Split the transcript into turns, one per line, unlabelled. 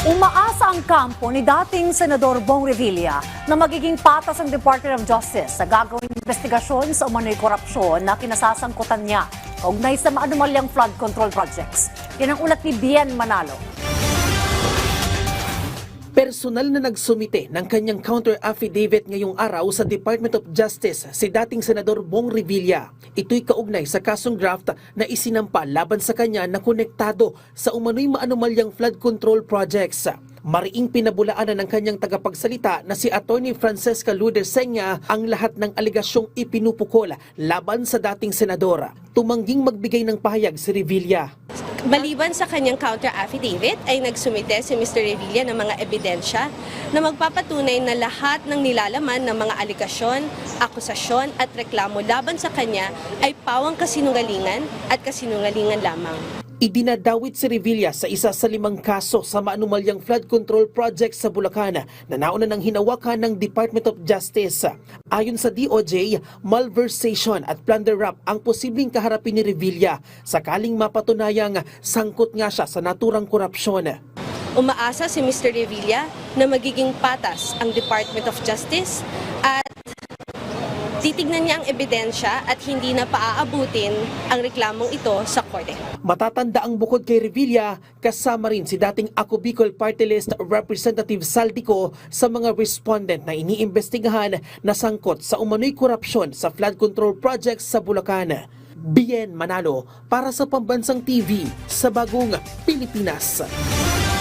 Umaasa ang kampo ni dating Senador Bong Revilla na magiging patas ang Department of Justice sa gagawing investigasyon sa umano'y korupsyon na kinasasangkutan niya kaugnay sa maanumalyang flood control projects. Yan ang ulat ni Bien Manalo.
Personal na nagsumite ng kanyang counter-affidavit ngayong araw sa Department of Justice si dating Senador Bong Revilla. Ito'y kaugnay sa kasong graft na isinampa laban sa kanya na konektado sa umano'y maanumalyang flood control projects. Mariing pinabulaanan ng kanyang tagapagsalita na si Atty. Francesca Lourdes Senya ang lahat ng aligasyong ipinupukol laban sa dating senador. Tumangging magbigay ng pahayag si Revilla.
Maliban sa kanyang counter-affidavit ay nagsumite si Mr. Revilla ng mga ebidensya na magpapatunay na lahat ng nilalaman ng mga aligasyon, akusasyon at reklamo laban sa kanya ay pawang kasinungalingan at kasinungalingan lamang.
Idinadawit si Revilla sa isa sa 5 kaso sa maanumalyang flood control project sa Bulacan na nauna ng hinawakan ng Department of Justice. Ayon sa DOJ, malversation at plunder rap ang posibleng kaharapin ni Revilla sakaling mapatunayang sangkot nga siya sa naturang korupsyon.
Umaasa si Mr. Revilla na magiging patas ang Department of Justice at titignan niya ang ebidensya at hindi na paaabutin ang reklamong ito sa korte.
Matatanda ang bukod kay Revilla, kasama rin si dating Ako Bicol Party List Representative Saldico sa mga respondent na iniimbestigahan na sangkot sa umano'y korupsyon sa flood control projects sa Bulacan. Bien Manalo para sa Pambansang TV sa Bagong Pilipinas.